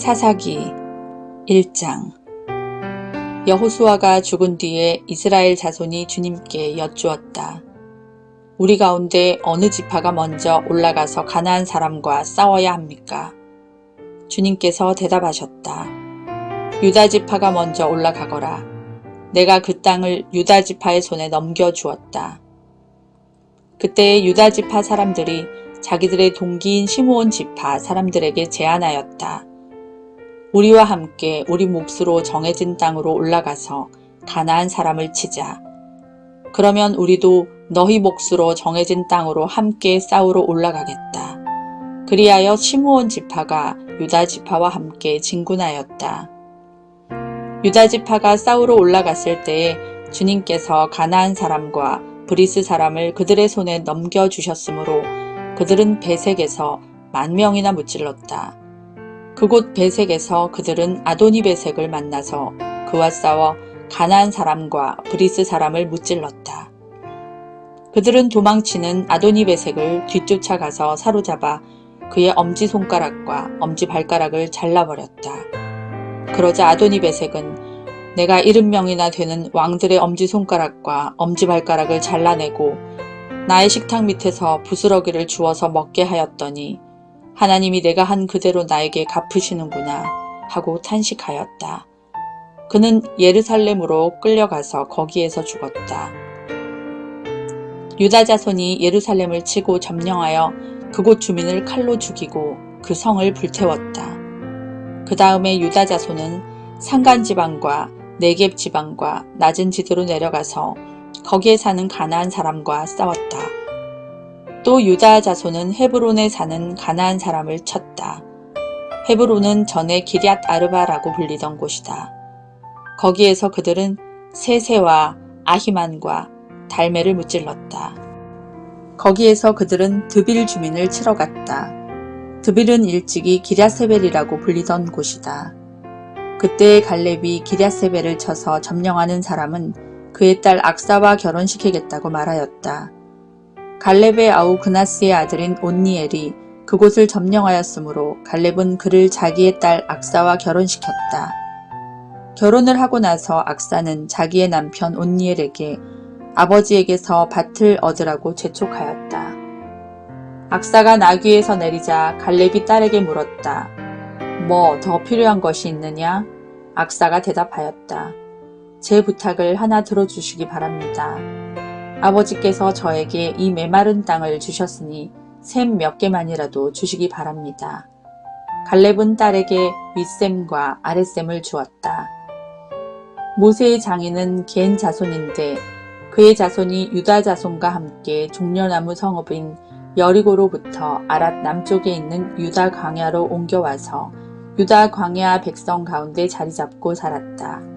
사사기 1장. 여호수아가 죽은 뒤에 이스라엘 자손이 주님께 여쭈었다. 우리 가운데 어느 지파가 먼저 올라가서 가나안 사람과 싸워야 합니까? 주님께서 대답하셨다. 유다 지파가 먼저 올라가거라. 내가 그 땅을 유다 지파의 손에 넘겨주었다. 그때 유다 지파 사람들이 자기들의 동기인 시므온 지파 사람들에게 제안하였다. 우리와 함께 우리 몫으로 정해진 땅으로 올라가서 가나안 사람을 치자. 그러면 우리도 너희 몫으로 정해진 땅으로 함께 싸우러 올라가겠다. 그리하여 시므온 지파가 유다 지파와 함께 진군하였다. 유다 지파가 싸우러 올라갔을 때에 주님께서 가나안 사람과 브리스 사람을 그들의 손에 넘겨주셨으므로 그들은 베색에서 10,000명이나 무찔렀다. 그곳 베색에서 그들은 아도니 베색을 만나서 그와 싸워 가나안 사람과 브리스 사람을 무찔렀다. 그들은 도망치는 아도니 베색을 뒤쫓아가서 사로잡아 그의 엄지손가락과 엄지발가락을 잘라버렸다. 그러자 아도니 베색은 내가 70명이나 되는 왕들의 엄지손가락과 엄지발가락을 잘라내고 나의 식탁 밑에서 부스러기를 주워서 먹게 하였더니 하나님이 내가 한 그대로 나에게 갚으시는구나 하고 탄식하였다. 그는 예루살렘으로 끌려가서 거기에서 죽었다. 유다 자손이 예루살렘을 치고 점령하여 그곳 주민을 칼로 죽이고 그 성을 불태웠다. 그 다음에 유다 자손은 산간 지방과 네겝 지방과 낮은 지대로 내려가서 거기에 사는 가나안 사람과 싸웠다. 또 유다 자손은 헤브론에 사는 가나안 사람을 쳤다. 헤브론은 전에 기럇 아르바라고 불리던 곳이다. 거기에서 그들은 세세와 아히만과 달메를 무찔렀다. 거기에서 그들은 드빌 주민을 치러 갔다. 드빌은 일찍이 기럇세벨이라고 불리던 곳이다. 그때 갈렙이 기럇세벨을 쳐서 점령하는 사람은 그의 딸 악사와 결혼시키겠다고 말하였다. 갈렙의 아우 그나스의 아들인 온니엘이 그곳을 점령하였으므로 갈렙은 그를 자기의 딸 악사와 결혼시켰다. 결혼을 하고 나서 악사는 자기의 남편 온니엘에게 아버지에게서 밭을 얻으라고 재촉하였다. 악사가 나귀에서 내리자 갈렙이 딸에게 물었다. 뭐 더 필요한 것이 있느냐? 악사가 대답하였다. 제 부탁을 하나 들어주시기 바랍니다. 아버지께서 저에게 이 메마른 땅을 주셨으니 샘 몇 개만이라도 주시기 바랍니다. 갈렙은 딸에게 윗샘과 아랫샘을 주었다. 모세의 장인은 겐 자손인데 그의 자손이 유다 자손과 함께 종려나무 성읍인 여리고로부터 아랏 남쪽에 있는 유다 광야로 옮겨와서 유다 광야 백성 가운데 자리 잡고 살았다.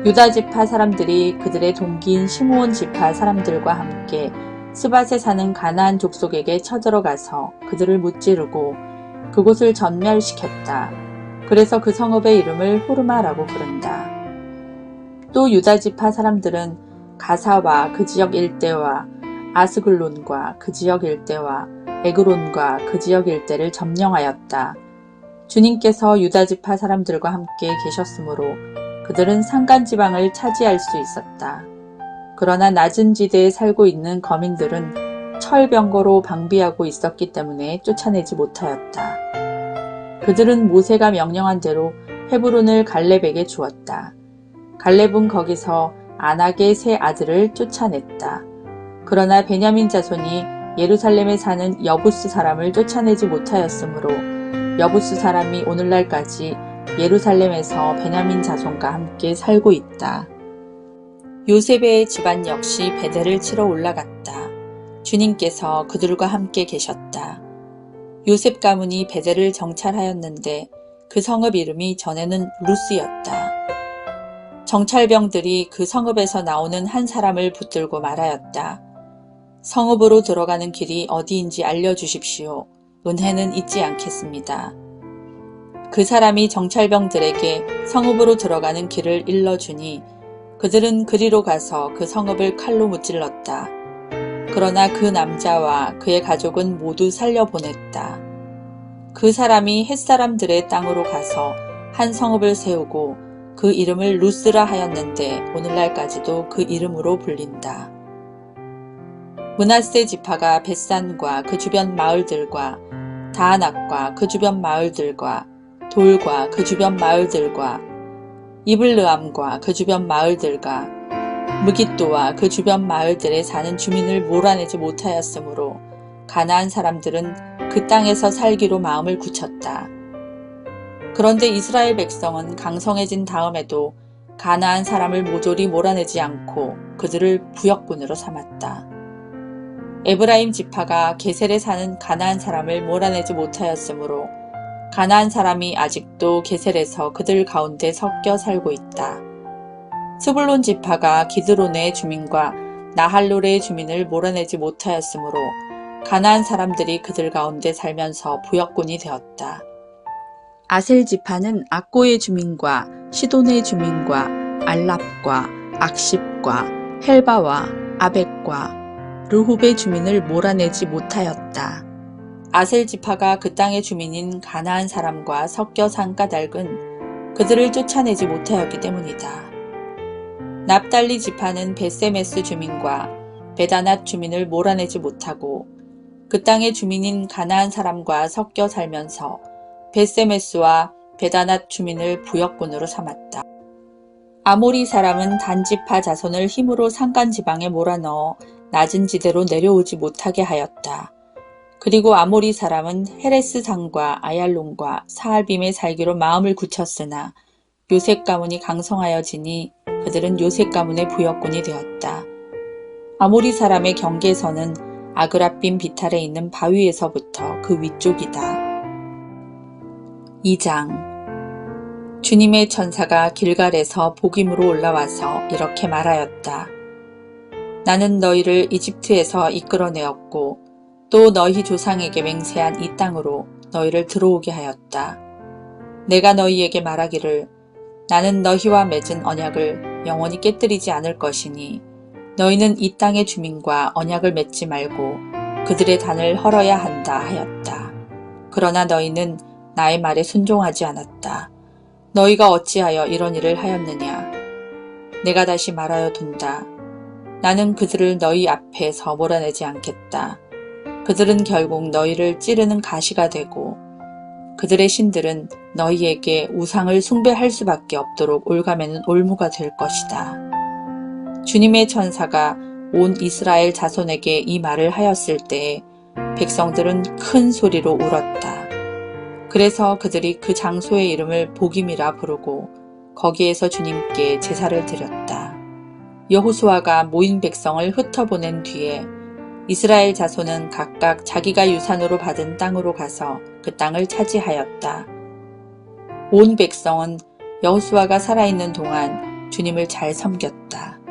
유다 지파 사람들이 그들의 동기인 시므온 지파 사람들과 함께 스밧에 사는 가나안 족속에게 쳐들어가서 그들을 무찌르고 그곳을 전멸시켰다. 그래서 그 성읍의 이름을 호르마라고 부른다. 또 유다 지파 사람들은 가사와 그 지역 일대와 아스글론과 그 지역 일대와 에그론과 그 지역 일대를 점령하였다. 주님께서 유다 지파 사람들과 함께 계셨으므로 그들은 산간지방을 차지할 수 있었다. 그러나 낮은 지대에 살고 있는 거민들은 철병거로 방비하고 있었기 때문에 쫓아내지 못하였다. 그들은 모세가 명령한 대로 헤브론을 갈렙에게 주었다. 갈렙은 거기서 아낙의 세 아들을 쫓아냈다. 그러나 베냐민 자손이 예루살렘에 사는 여부스 사람을 쫓아내지 못하였으므로 여부스 사람이 오늘날까지 예루살렘에서 베냐민 자손과 함께 살고 있다. 요셉의 집안 역시 베델을 치러 올라갔다. 주님께서 그들과 함께 계셨다. 요셉 가문이 베델을 정찰하였는데 그 성읍 이름이 전에는 루스였다. 정찰병들이 그 성읍에서 나오는 한 사람을 붙들고 말하였다. 성읍으로 들어가는 길이 어디인지 알려주십시오. 은혜는 잊지 않겠습니다. 그 사람이 정찰병들에게 성읍으로 들어가는 길을 일러주니 그들은 그리로 가서 그 성읍을 칼로 무찔렀다. 그러나 그 남자와 그의 가족은 모두 살려보냈다. 그 사람이 햇사람들의 땅으로 가서 한 성읍을 세우고 그 이름을 루스라 하였는데 오늘날까지도 그 이름으로 불린다. 므낫세 지파가 벳산과 그 주변 마을들과 다안악과 그 주변 마을들과 돌과 그 주변 마을들과 이블르암과 그 주변 마을들과 무깃도와 그 주변 마을들에 사는 주민을 몰아내지 못하였으므로 가나안 사람들은 그 땅에서 살기로 마음을 굳혔다. 그런데 이스라엘 백성은 강성해진 다음에도 가나안 사람을 모조리 몰아내지 않고 그들을 부역군으로 삼았다. 에브라임 지파가 게셀에 사는 가나안 사람을 몰아내지 못하였으므로 가나안 사람이 아직도 게셀에서 그들 가운데 섞여 살고 있다. 스불론 지파가 기드론의 주민과 나할롤의 주민을 몰아내지 못하였으므로 가나안 사람들이 그들 가운데 살면서 부역군이 되었다. 아셀 지파는 악고의 주민과 시돈의 주민과 알랍과 악십과 헬바와 아벡과 르홉의 주민을 몰아내지 못하였다. 아셀 지파가 그 땅의 주민인 가나안 사람과 섞여 산 까닭은 그들을 쫓아내지 못하였기 때문이다. 납달리 지파는 벳세메스 주민과 베다낫 주민을 몰아내지 못하고 그 땅의 주민인 가나안 사람과 섞여 살면서 벳세메스와 베다낫 주민을 부역군으로 삼았다. 아모리 사람은 단지파 자손을 힘으로 산간지방에 몰아넣어 낮은 지대로 내려오지 못하게 하였다. 그리고 아모리 사람은 헤레스 산과 아얄론과 사알빔에 살기로 마음을 굳혔으나 요셉 가문이 강성하여지니 그들은 요셉 가문의 부역군이 되었다. 아모리 사람의 경계선은 아그랏빔 비탈에 있는 바위에서부터 그 위쪽이다. 2장 주님의 천사가 길갈에서 복임으로 올라와서 이렇게 말하였다. 나는 너희를 이집트에서 이끌어내었고 또 너희 조상에게 맹세한 이 땅으로 너희를 들어오게 하였다. 내가 너희에게 말하기를 나는 너희와 맺은 언약을 영원히 깨뜨리지 않을 것이니 너희는 이 땅의 주민과 언약을 맺지 말고 그들의 단을 헐어야 한다 하였다. 그러나 너희는 나의 말에 순종하지 않았다. 너희가 어찌하여 이런 일을 하였느냐? 내가 다시 말하여 둔다. 나는 그들을 너희 앞에서 몰아내지 않겠다. 그들은 결국 너희를 찌르는 가시가 되고 그들의 신들은 너희에게 우상을 숭배할 수밖에 없도록 올가매는 올무가 될 것이다. 주님의 천사가 온 이스라엘 자손에게 이 말을 하였을 때에 백성들은 큰 소리로 울었다. 그래서 그들이 그 장소의 이름을 복임이라 부르고 거기에서 주님께 제사를 드렸다. 여호수아가 모인 백성을 흩어보낸 뒤에 이스라엘 자손은 각각 자기가 유산으로 받은 땅으로 가서 그 땅을 차지하였다. 온 백성은 여호수아가 살아있는 동안 주님을 잘 섬겼다.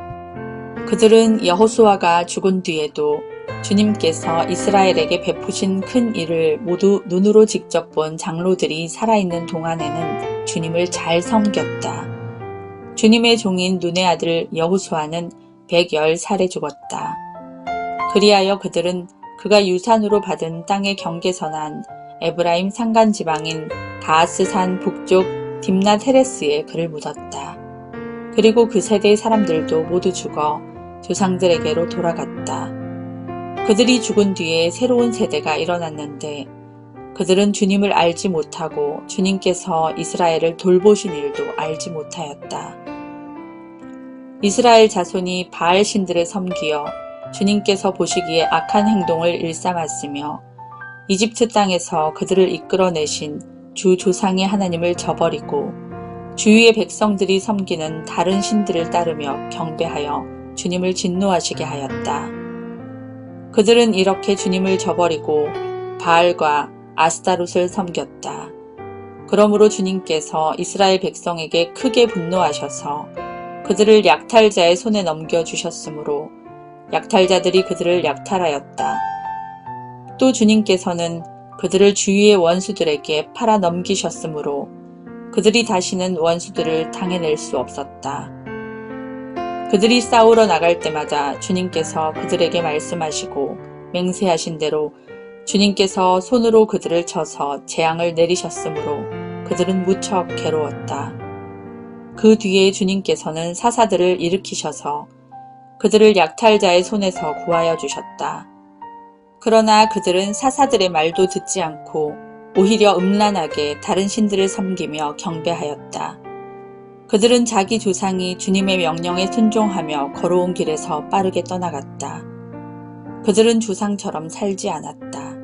그들은 여호수아가 죽은 뒤에도 주님께서 이스라엘에게 베푸신 큰 일을 모두 눈으로 직접 본 장로들이 살아있는 동안에는 주님을 잘 섬겼다. 주님의 종인 눈의 아들 여호수아는 110살에 죽었다. 그리하여 그들은 그가 유산으로 받은 땅의 경계선한 에브라임 산간지방인 가하스산 북쪽 딥낫 헤레스에 그를 묻었다. 그리고 그 세대의 사람들도 모두 죽어 조상들에게로 돌아갔다. 그들이 죽은 뒤에 새로운 세대가 일어났는데 그들은 주님을 알지 못하고 주님께서 이스라엘을 돌보신 일도 알지 못하였다. 이스라엘 자손이 바알 신들에 섬기어 주님께서 보시기에 악한 행동을 일삼았으며 이집트 땅에서 그들을 이끌어내신 주 조상의 하나님을 저버리고 주위의 백성들이 섬기는 다른 신들을 따르며 경배하여 주님을 진노하시게 하였다. 그들은 이렇게 주님을 저버리고 바알과 아스타롯을 섬겼다. 그러므로 주님께서 이스라엘 백성에게 크게 분노하셔서 그들을 약탈자의 손에 넘겨주셨으므로 약탈자들이 그들을 약탈하였다. 또 주님께서는 그들을 주위의 원수들에게 팔아 넘기셨으므로 그들이 다시는 원수들을 당해낼 수 없었다. 그들이 싸우러 나갈 때마다 주님께서 그들에게 말씀하시고 맹세하신 대로 주님께서 손으로 그들을 쳐서 재앙을 내리셨으므로 그들은 무척 괴로웠다. 그 뒤에 주님께서는 사사들을 일으키셔서 그들을 약탈자의 손에서 구하여 주셨다. 그러나 그들은 사사들의 말도 듣지 않고 오히려 음란하게 다른 신들을 섬기며 경배하였다. 그들은 자기 조상이 주님의 명령에 순종하며 걸어온 길에서 빠르게 떠나갔다. 그들은 조상처럼 살지 않았다.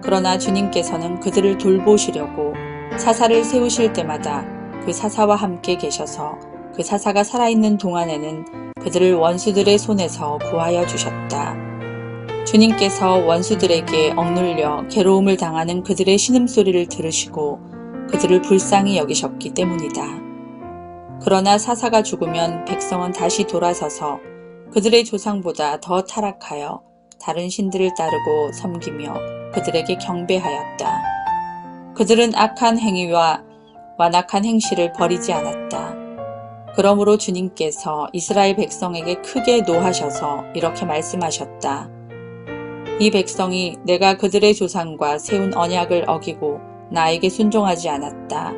그러나 주님께서는 그들을 돌보시려고 사사를 세우실 때마다 그 사사와 함께 계셔서 그 사사가 살아있는 동안에는 그들을 원수들의 손에서 구하여 주셨다. 주님께서 원수들에게 억눌려 괴로움을 당하는 그들의 신음소리를 들으시고 그들을 불쌍히 여기셨기 때문이다. 그러나 사사가 죽으면 백성은 다시 돌아서서 그들의 조상보다 더 타락하여 다른 신들을 따르고 섬기며 그들에게 경배하였다. 그들은 악한 행위와 완악한 행실을 버리지 않았다. 그러므로 주님께서 이스라엘 백성에게 크게 노하셔서 이렇게 말씀하셨다. 이 백성이 내가 그들의 조상과 세운 언약을 어기고 나에게 순종하지 않았다.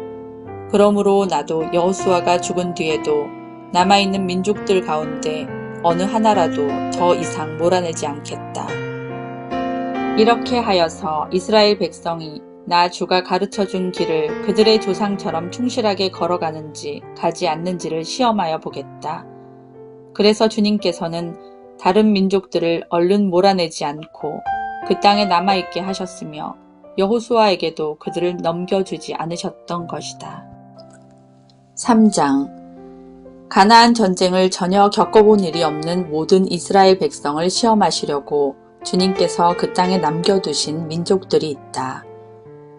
그러므로 나도 여호수아가 죽은 뒤에도 남아있는 민족들 가운데 어느 하나라도 더 이상 몰아내지 않겠다. 이렇게 하여서 이스라엘 백성이 나 주가 가르쳐준 길을 그들의 조상처럼 충실하게 걸어가는지 가지 않는지를 시험하여 보겠다. 그래서 주님께서는 다른 민족들을 얼른 몰아내지 않고 그 땅에 남아있게 하셨으며 여호수아에게도 그들을 넘겨주지 않으셨던 것이다. 3장 가나안 전쟁을 전혀 겪어본 일이 없는 모든 이스라엘 백성을 시험하시려고 주님께서 그 땅에 남겨두신 민족들이 있다.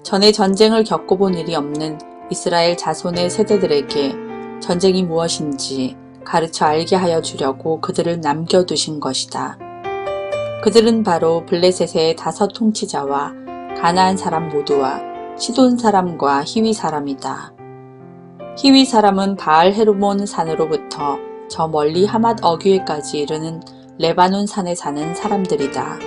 전에 전쟁을 겪어본 일이 없는 이스라엘 자손의 세대들에게 전쟁이 무엇인지 가르쳐 알게 하여 주려고 그들을 남겨두신 것이다. 그들은 바로 블레셋의 5 통치자와 가나안 사람 모두와 시돈 사람과 히위 사람이다. 히위 사람은 바알 헤르몬 산으로부터 저 멀리 하맛 어귀에까지 이르는 레바논 산에 사는 사람들이다.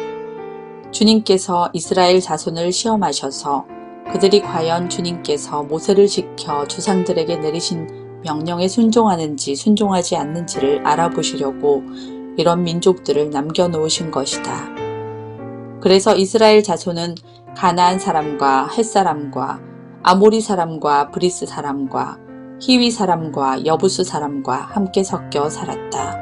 주님께서 이스라엘 자손을 시험하셔서 그들이 과연 주님께서 모세를 지켜 조상들에게 내리신 명령에 순종하는지 순종하지 않는지를 알아보시려고 이런 민족들을 남겨놓으신 것이다. 그래서 이스라엘 자손은 가나안 사람과 헷 사람과 아모리 사람과 브리스 사람과 히위 사람과 여부스 사람과 함께 섞여 살았다.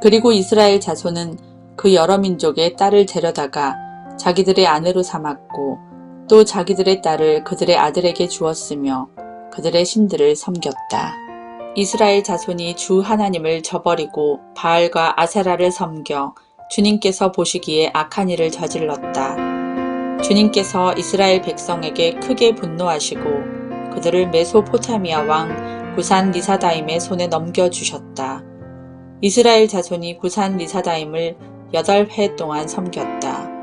그리고 이스라엘 자손은 그 여러 민족의 딸을 데려다가 자기들의 아내로 삼았고 또 자기들의 딸을 그들의 아들에게 주었으며 그들의 신들을 섬겼다. 이스라엘 자손이 주 하나님을 저버리고 바알과 아세라를 섬겨 주님께서 보시기에 악한 일을 저질렀다. 주님께서 이스라엘 백성에게 크게 분노하시고 그들을 메소포타미아 왕 구산 리사다임의 손에 넘겨주셨다. 이스라엘 자손이 구산 리사다임을 8해 동안 섬겼다.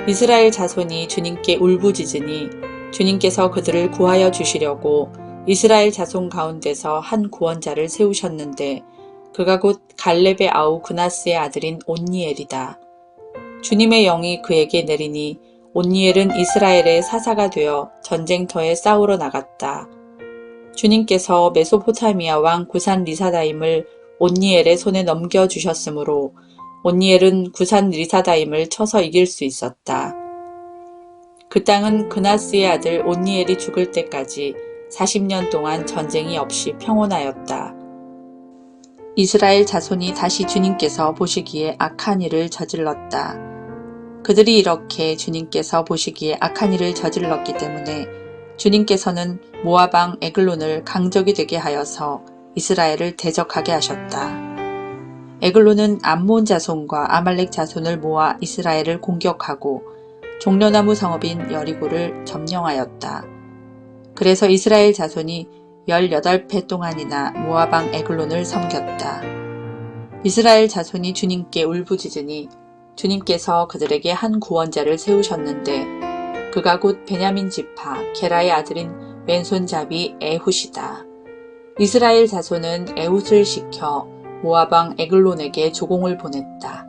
이스라엘 자손이 주님께 울부짖으니 주님께서 그들을 구하여 주시려고 이스라엘 자손 가운데서 한 구원자를 세우셨는데 그가 곧 갈렙의 아우 그나스의 아들인 온니엘이다. 주님의 영이 그에게 내리니 온니엘은 이스라엘의 사사가 되어 전쟁터에 싸우러 나갔다. 주님께서 메소포타미아 왕 구산 리사다임을 온니엘의 손에 넘겨주셨으므로 온니엘은 구산 리사다임을 쳐서 이길 수 있었다. 그 땅은 그나스의 아들 온니엘이 죽을 때까지 40년 동안 전쟁이 없이 평온하였다. 이스라엘 자손이 다시 주님께서 보시기에 악한 일을 저질렀다. 그들이 이렇게 주님께서 보시기에 악한 일을 저질렀기 때문에 주님께서는 모압 왕 에글론을 강적이 되게 하여서 이스라엘을 대적하게 하셨다. 에글론은 암몬 자손과 아말렉 자손을 모아 이스라엘을 공격하고 종려나무 성읍인 여리고를 점령하였다. 그래서 이스라엘 자손이 18해 동안이나 모압 왕 에글론을 섬겼다. 이스라엘 자손이 주님께 울부짖으니 주님께서 그들에게 한 구원자를 세우셨는데 그가 곧 베냐민 지파 게라의 아들인 왼손잡이 에훗이다. 이스라엘 자손은 에훗을 시켜 모압 왕 에글론에게 조공을 보냈다.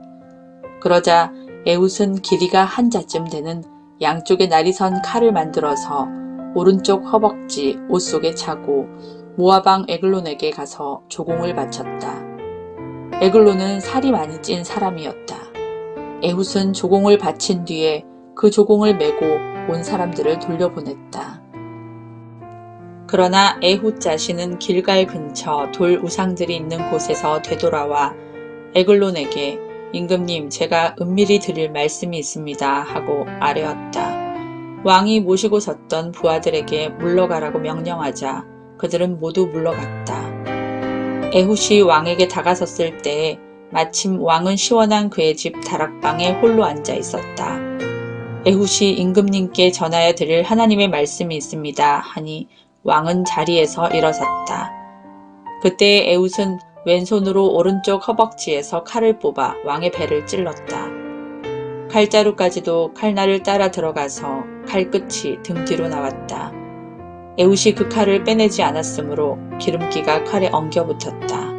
그러자 에훗은 길이가 한 자쯤 되는 양쪽에 날이 선 칼을 만들어서 오른쪽 허벅지 옷 속에 차고 모압 왕 에글론에게 가서 조공을 바쳤다. 에글론은 살이 많이 찐 사람이었다. 에훗은 조공을 바친 뒤에 그 조공을 메고 온 사람들을 돌려보냈다. 그러나 에훗 자신은 길갈 근처 돌 우상들이 있는 곳에서 되돌아와 에글론에게 임금님, 제가 은밀히 드릴 말씀이 있습니다 하고 아뢰었다. 왕이 모시고 섰던 부하들에게 물러가라고 명령하자 그들은 모두 물러갔다. 에훗이 왕에게 다가섰을 때에 마침 왕은 시원한 그의 집 다락방에 홀로 앉아 있었다. 에훗이 임금님께 전하여 드릴 하나님의 말씀이 있습니다 하니 왕은 자리에서 일어섰다. 그때 에훗은 왼손으로 오른쪽 허벅지에서 칼을 뽑아 왕의 배를 찔렀다. 칼자루까지도 칼날을 따라 들어가서 칼끝이 등 뒤로 나왔다. 에훗이 그 칼을 빼내지 않았으므로 기름기가 칼에 엉겨붙었다.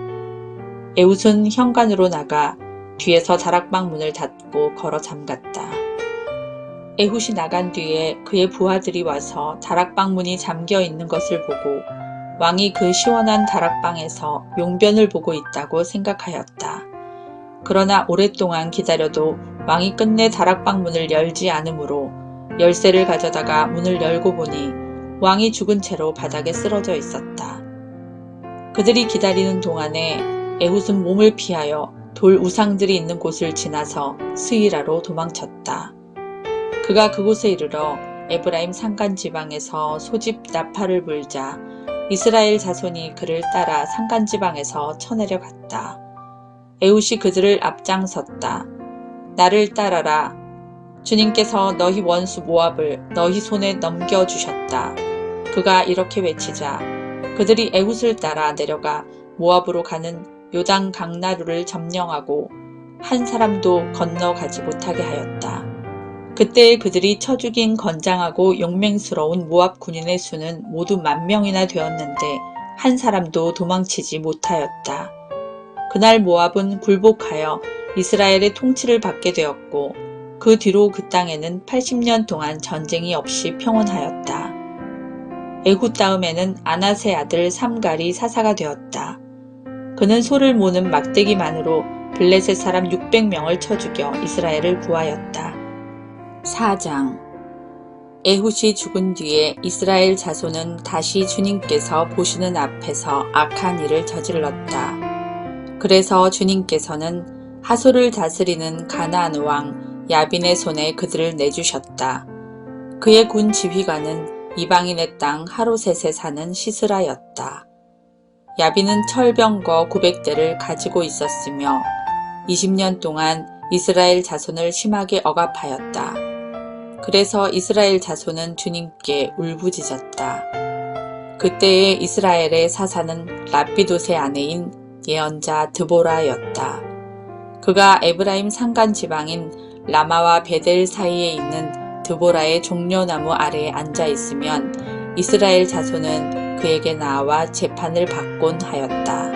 에훗은 현관으로 나가 뒤에서 다락방 문을 닫고 걸어 잠갔다. 에훗이 나간 뒤에 그의 부하들이 와서 다락방 문이 잠겨 있는 것을 보고 왕이 그 시원한 다락방에서 용변을 보고 있다고 생각하였다. 그러나 오랫동안 기다려도 왕이 끝내 다락방 문을 열지 않으므로 열쇠를 가져다가 문을 열고 보니 왕이 죽은 채로 바닥에 쓰러져 있었다. 그들이 기다리는 동안에 에훗은 몸을 피하여 돌 우상들이 있는 곳을 지나서 스이라로 도망쳤다. 그가 그곳에 이르러 에브라임 산간 지방에서 소집 나팔을 불자 이스라엘 자손이 그를 따라 산간 지방에서 쳐내려 갔다. 에훗이 그들을 앞장섰다. 나를 따라라. 주님께서 너희 원수 모압을 너희 손에 넘겨주셨다. 그가 이렇게 외치자 그들이 에훗을 따라 내려가 모압으로 가는 요단 강나루를 점령하고 한 사람도 건너가지 못하게 하였다. 그때 그들이 쳐 죽인 건장하고 용맹스러운 모압 군인의 수는 모두 10,000명이나 되었는데 한 사람도 도망치지 못하였다. 그날 모압은 굴복하여 이스라엘의 통치를 받게 되었고 그 뒤로 그 땅에는 80년 동안 전쟁이 없이 평온하였다. 에훗 다음에는 아낫의 아들 삼갈이 사사가 되었다. 그는 소를 모는 막대기만으로 블레셋 사람 600명을 쳐 죽여 이스라엘을 구하였다. 4장. 에훗이 죽은 뒤에 이스라엘 자손은 다시 주님께서 보시는 앞에서 악한 일을 저질렀다. 그래서 주님께서는 하솔을 다스리는 가나안 왕 야빈의 손에 그들을 내주셨다. 그의 군 지휘관은 이방인의 땅 하로셋에 사는 시스라였다. 야빈은 철병거 900대를 가지고 있었으며 20년 동안 이스라엘 자손을 심하게 억압하였다. 그래서 이스라엘 자손은 주님께 울부짖었다. 그때에 이스라엘의 사사는 라피돗의 아내인 예언자 드보라였다. 그가 에브라임 산간 지방인 라마와 베델 사이에 있는 드보라의 종려나무 아래에 앉아 있으면 이스라엘 자손은 그에게 나와 재판을 받곤 하였다.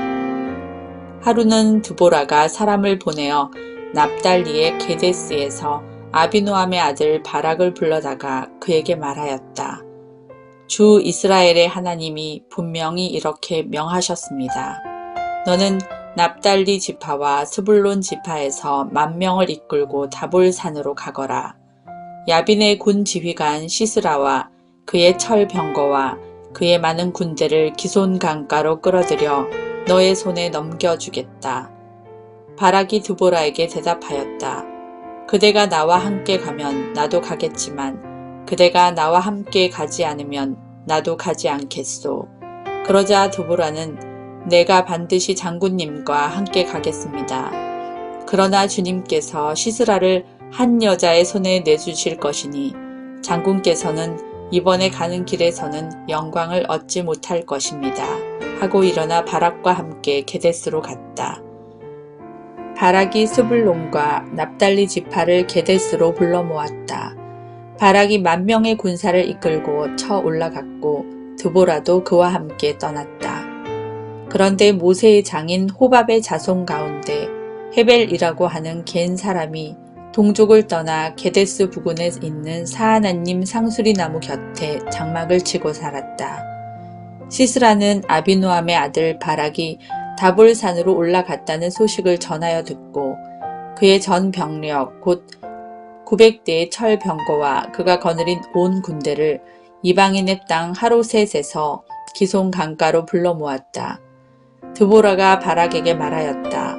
하루는 드보라가 사람을 보내어 납달리의 게데스에서 아비노함의 아들 바락을 불러다가 그에게 말하였다. 주 이스라엘의 하나님이 분명히 이렇게 명하셨습니다. 너는 납달리 지파와 스불론 지파에서 10,000명을 이끌고 다볼산으로 가거라. 야빈의 군 지휘관 시스라와 그의 철병거와 그의 많은 군대를 기손 강가로 끌어들여 너의 손에 넘겨주겠다. 바락이 드보라에게 대답하였다. 그대가 나와 함께 가면 나도 가겠지만 그대가 나와 함께 가지 않으면 나도 가지 않겠소. 그러자 드보라는 내가 반드시 장군님과 함께 가겠습니다. 그러나 주님께서 시스라를 한 여자의 손에 내주실 것이니 장군께서는 이번에 가는 길에서는 영광을 얻지 못할 것입니다. 하고 일어나 바락과 함께 게데스로 갔다. 바락이 스불론과 납달리 지파를 게데스로 불러 모았다. 바락이 10,000명의 군사를 이끌고 쳐 올라갔고 드보라도 그와 함께 떠났다. 그런데 모세의 장인 호밥의 자손 가운데 헤벨이라고 하는 겐 사람이 동족을 떠나 게데스 부근에 있는 사하나님 상수리 나무 곁에 장막을 치고 살았다. 시스라는 아비노함의 아들 바락이 다볼산으로 올라갔다는 소식을 전하여 듣고 그의 전 병력 곧 900대의 철 병거와 그가 거느린 온 군대를 이방인의 땅 하로셋에서 기손 강가로 불러 모았다. 드보라가 바락에게 말하였다.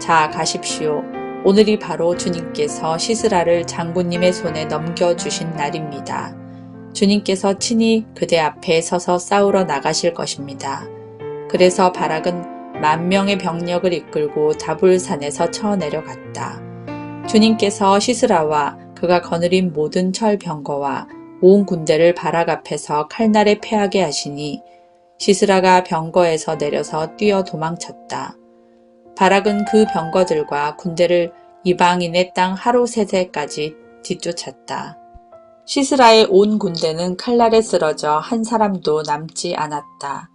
자, 가십시오. 오늘이 바로 주님께서 시스라를 장군님의 손에 넘겨주신 날입니다. 주님께서 친히 그대 앞에 서서 싸우러 나가실 것입니다. 그래서 바락은 10,000명의 병력을 이끌고 다볼산에서 쳐내려갔다. 주님께서 시스라와 그가 거느린 모든 철 병거와 온 군대를 바락 앞에서 칼날에 패하게 하시니 시스라가 병거에서 내려서 뛰어 도망쳤다. 바락은 그 병거들과 군대를 이방인의 땅 하로셋에까지 뒤쫓았다. 시스라의 온 군대는 칼날에 쓰러져 한 사람도 남지 않았다.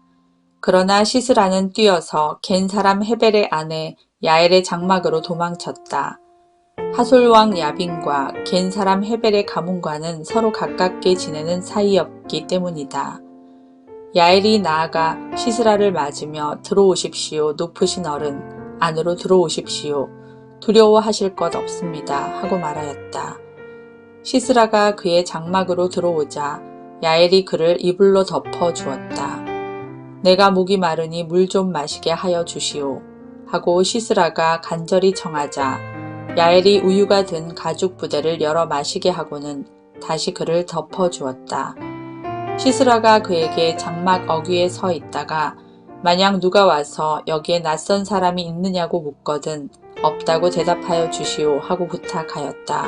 그러나 시스라는 뛰어서 겐 사람 헤벨의 아내 야엘의 장막으로 도망쳤다. 하솔왕 야빈과 겐 사람 헤벨의 가문과는 서로 가깝게 지내는 사이였기 때문이다. 야엘이 나아가 시스라를 맞으며 들어오십시오. 높으신 어른, 안으로 들어오십시오. 두려워하실 것 없습니다. 하고 말하였다. 시스라가 그의 장막으로 들어오자 야엘이 그를 이불로 덮어 주었다. 내가 목이 마르니 물 좀 마시게 하여 주시오. 하고 시스라가 간절히 청하자 야엘이 우유가 든 가죽 부대를 열어 마시게 하고는 다시 그를 덮어 주었다. 시스라가 그에게 장막 어귀에 서 있다가 만약 누가 와서 여기에 낯선 사람이 있느냐고 묻거든 없다고 대답하여 주시오 하고 부탁하였다.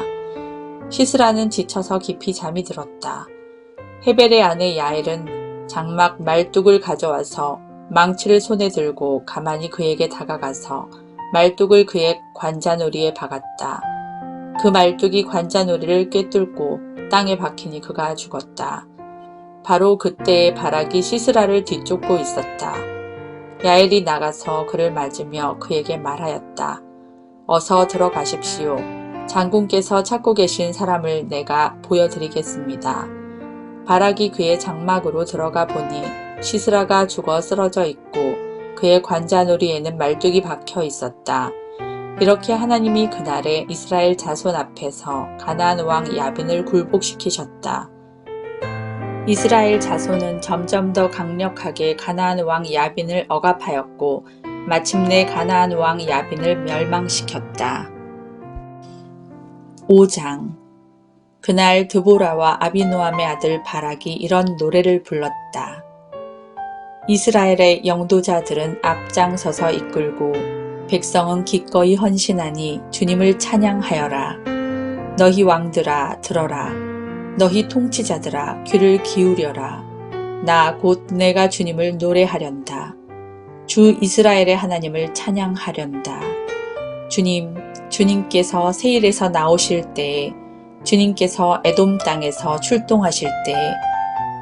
시스라는 지쳐서 깊이 잠이 들었다. 헤벨의 아내 야엘은 장막 말뚝을 가져와서 망치를 손에 들고 가만히 그에게 다가가서 말뚝을 그의 관자놀이에 박았다. 그 말뚝이 관자놀이를 꿰뚫고 땅에 박히니 그가 죽었다. 바로 그때에 바락이 시스라를 뒤쫓고 있었다. 야엘이 나가서 그를 맞으며 그에게 말하였다. 어서 들어가십시오. 장군께서 찾고 계신 사람을 내가 보여드리겠습니다. 바락이 그의 장막으로 들어가 보니 시스라가 죽어 쓰러져 있고 그의 관자놀이에는 말뚝이 박혀 있었다. 이렇게 하나님이 그날에 이스라엘 자손 앞에서 가나안 왕 야빈을 굴복시키셨다. 이스라엘 자손은 점점 더 강력하게 가나안 왕 야빈을 억압하였고 마침내 가나안 왕 야빈을 멸망시켰다. 5장. 그날 드보라와 아비노함의 아들 바락이 이런 노래를 불렀다. 이스라엘의 영도자들은 앞장서서 이끌고 백성은 기꺼이 헌신하니 주님을 찬양하여라. 너희 왕들아 들어라. 너희 통치자들아 귀를 기울여라. 나 곧 내가 주님을 노래하련다. 주 이스라엘의 하나님을 찬양하련다. 주님께서 세일에서 나오실 때에 주님께서 에돔 땅에서 출동하실 때에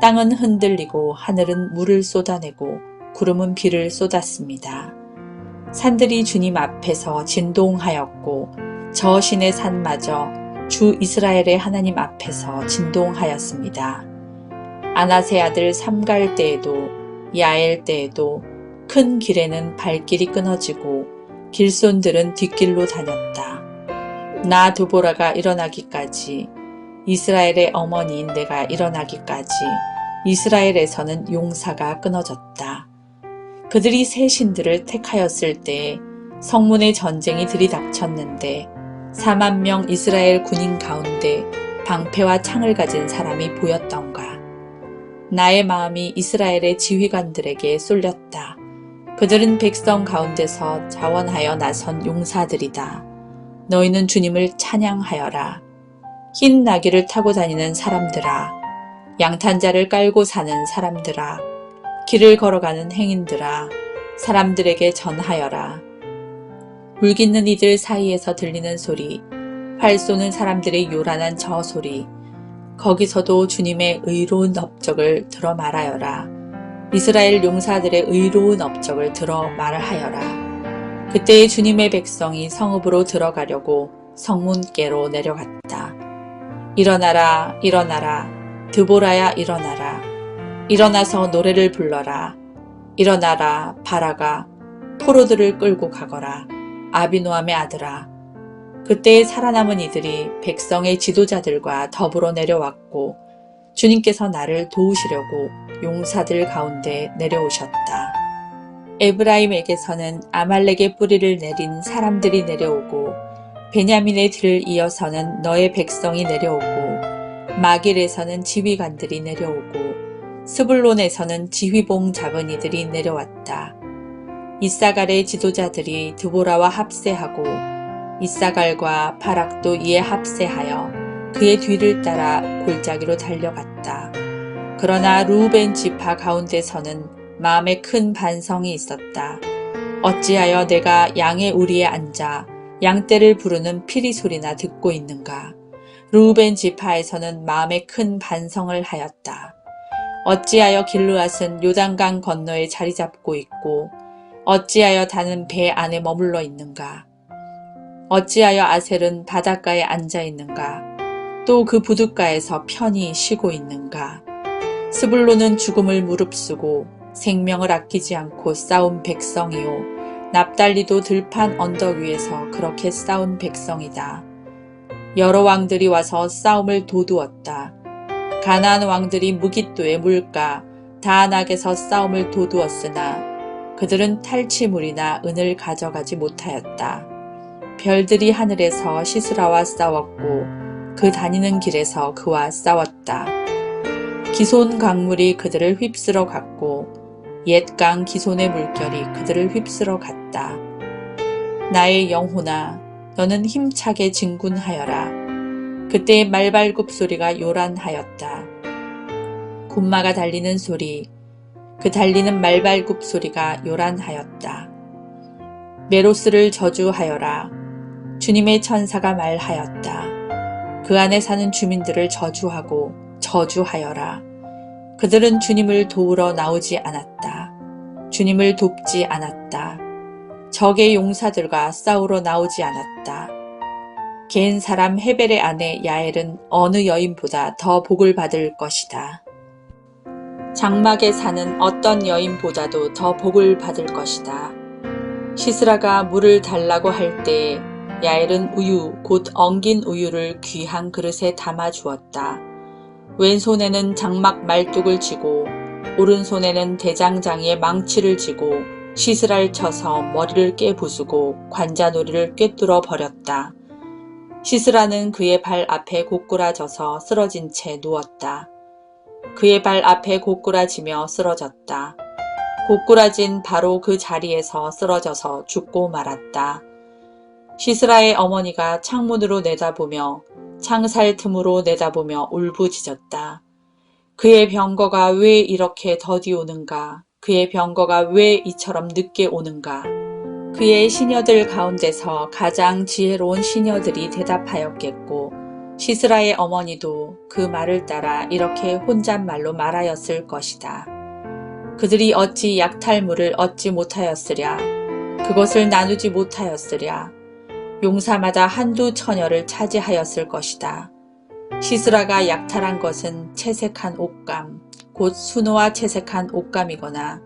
땅은 흔들리고 하늘은 물을 쏟아내고 구름은 비를 쏟았습니다. 산들이 주님 앞에서 진동하였고 저 신의 산마저 주 이스라엘의 하나님 앞에서 진동하였습니다. 아낫의 아들 삼갈 때에도 야엘 때에도 큰 길에는 발길이 끊어지고 길손들은 뒷길로 다녔다. 나 드보라가 일어나기까지 이스라엘의 어머니인 내가 일어나기까지 이스라엘에서는 용사가 끊어졌다. 그들이 새 신들을 택하였을 때에 성문의 전쟁이 들이닥쳤는데 40,000명 이스라엘 군인 가운데 방패와 창을 가진 사람이 보였던가. 나의 마음이 이스라엘의 지휘관들에게 쏠렸다. 그들은 백성 가운데서 자원하여 나선 용사들이다. 너희는 주님을 찬양하여라. 흰 나귀를 타고 다니는 사람들아, 양탄자를 깔고 사는 사람들아, 길을 걸어가는 행인들아, 사람들에게 전하여라. 물깃는 이들 사이에서 들리는 소리, 활 쏘는 사람들의 요란한 저 소리, 거기서도 주님의 의로운 업적을 들어 말하여라. 이스라엘 용사들의 의로운 업적을 들어 말하여라. 그때의 주님의 백성이 성읍으로 들어가려고 성문께로 내려갔다. 일어나라, 일어나라, 드보라야 일어나라. 일어나서 노래를 불러라. 일어나라, 바라가, 포로들을 끌고 가거라. 아비노함의 아들아. 그때 살아남은 이들이 백성의 지도자들과 더불어 내려왔고 주님께서 나를 도우시려고 용사들 가운데 내려오셨다. 에브라임에게서는 아말렉의 뿌리를 내린 사람들이 내려오고 베냐민의 뒤를 이어서는 너의 백성이 내려오고 마길에서는 지휘관들이 내려오고 스불론에서는 지휘봉 잡은 이들이 내려왔다. 이사갈의 지도자들이 드보라와 합세하고 이사갈과 바락도 이에 합세하여 그의 뒤를 따라 골짜기로 달려갔다. 그러나 루벤 지파 가운데서는 마음에 큰 반성이 있었다. 어찌하여 내가 양의 우리에 앉아 양떼를 부르는 피리 소리나 듣고 있는가? 루벤 지파에서는 마음에 큰 반성을 하였다. 어찌하여 길르앗은 요단강 건너에 자리 잡고 있고 어찌하여 다는 배 안에 머물러 있는가? 어찌하여 아셀은 바닷가에 앉아 있는가? 또 그 부둣가에서 편히 쉬고 있는가? 스불론은 죽음을 무릅쓰고 생명을 아끼지 않고 싸운 백성이요. 납달리도 들판 언덕 위에서 그렇게 싸운 백성이다. 여러 왕들이 와서 싸움을 도두었다. 가나안 왕들이 무깃도의 물가 다안악에서 싸움을 도두었으나 그들은 탈취물이나 은을 가져가지 못하였다. 별들이 하늘에서 시스라와 싸웠고 그 다니는 길에서 그와 싸웠다. 기손 강물이 그들을 휩쓸어 갔고 옛 강 기손의 물결이 그들을 휩쓸어 갔다. 나의 영혼아, 너는 힘차게 진군하여라. 그때 말발굽 소리가 요란하였다. 군마가 달리는 소리, 그 달리는 말발굽 소리가 요란하였다. 메로스를 저주하여라. 주님의 천사가 말하였다. 그 안에 사는 주민들을 저주하고 저주하여라. 그들은 주님을 도우러 나오지 않았다. 주님을 돕지 않았다. 적의 용사들과 싸우러 나오지 않았다. 겐 사람 헤벨의 아내 야엘은 어느 여인보다 더 복을 받을 것이다. 장막에 사는 어떤 여인보다도 더 복을 받을 것이다. 시스라가 물을 달라고 할 때에 야엘은 우유, 곧 엉긴 우유를 귀한 그릇에 담아 주었다. 왼손에는 장막 말뚝을 쥐고 오른손에는 대장장이의 망치를 쥐고 시스라를 쳐서 머리를 깨부수고 관자놀이를 꿰뚫어 버렸다. 시스라는 그의 발 앞에 고꾸라져서 쓰러진 채 누웠다. 그의 발 앞에 고꾸라지며 쓰러졌다. 고꾸라진 바로 그 자리에서 쓰러져서 죽고 말았다. 시스라의 어머니가 창문으로 내다보며 창살 틈으로 내다보며 울부짖었다. 그의 병거가 왜 이렇게 더디 오는가? 그의 병거가 왜 이처럼 늦게 오는가? 그의 시녀들 가운데서 가장 지혜로운 시녀들이 대답하였겠고 시스라의 어머니도 그 말을 따라 이렇게 혼잣말로 말하였을 것이다. 그들이 어찌 약탈물을 얻지 못하였으랴? 그것을 나누지 못하였으랴? 용사마다 한두 처녀를 차지하였을 것이다. 시스라가 약탈한 것은 채색한 옷감, 곧 수노와 채색한 옷감이거나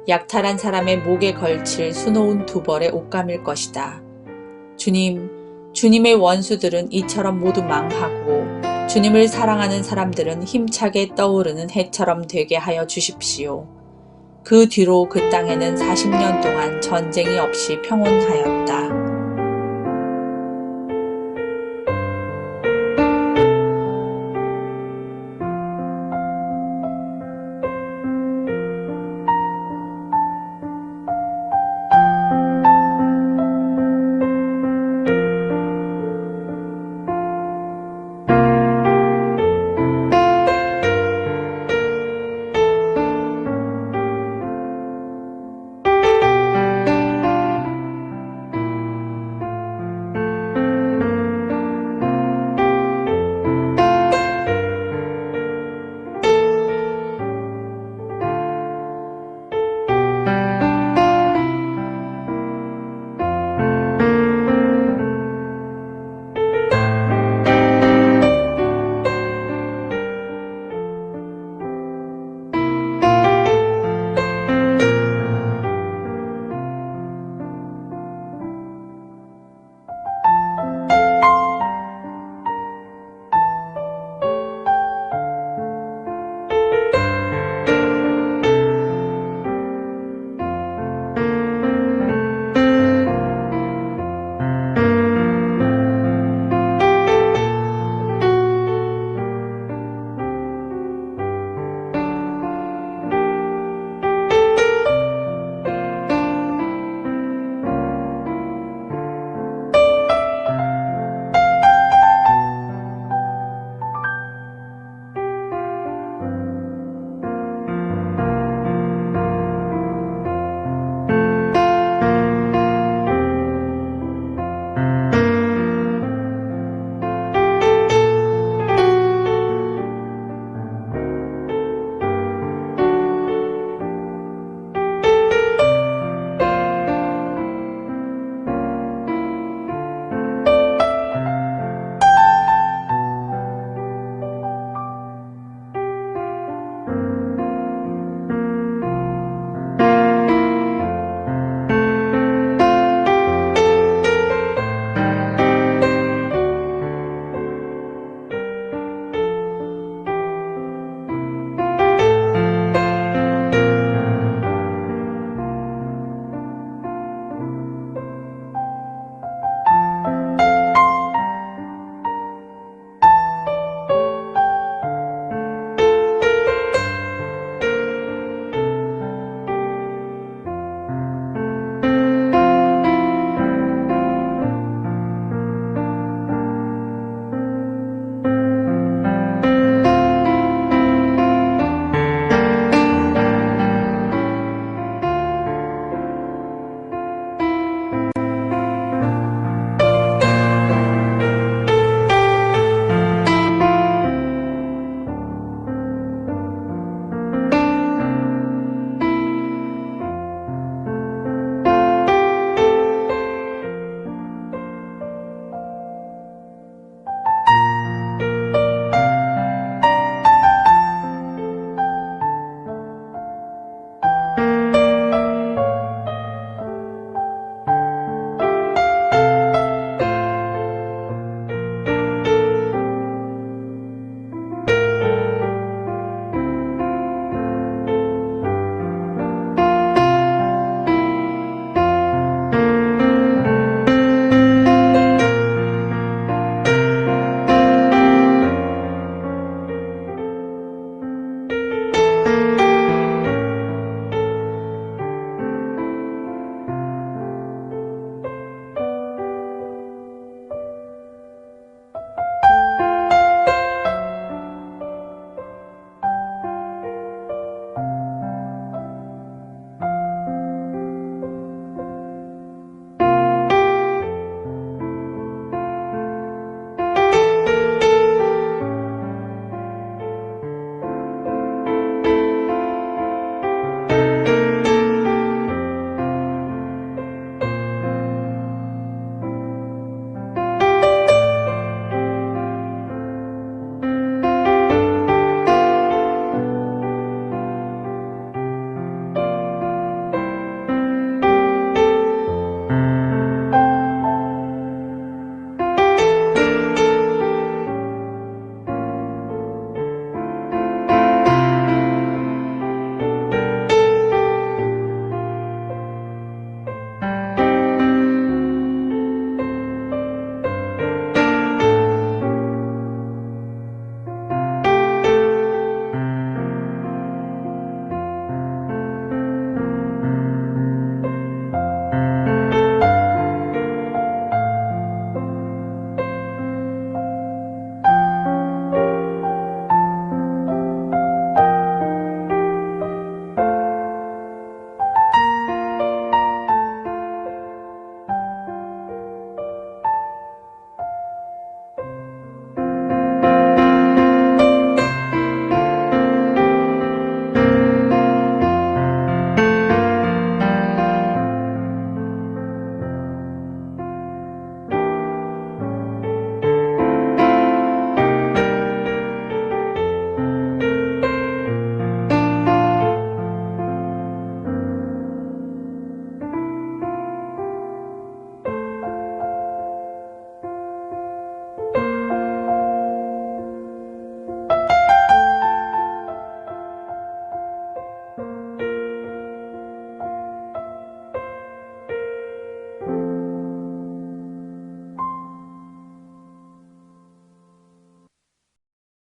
약탈한 사람의 목에 걸칠 수놓은 두 벌의 옷감일 것이다. 주님의 원수들은 이처럼 모두 망하고 주님을 사랑하는 사람들은 힘차게 떠오르는 해처럼 되게 하여 주십시오. 그 뒤로 그 땅에는 40년 동안 전쟁이 없이 평온하였다.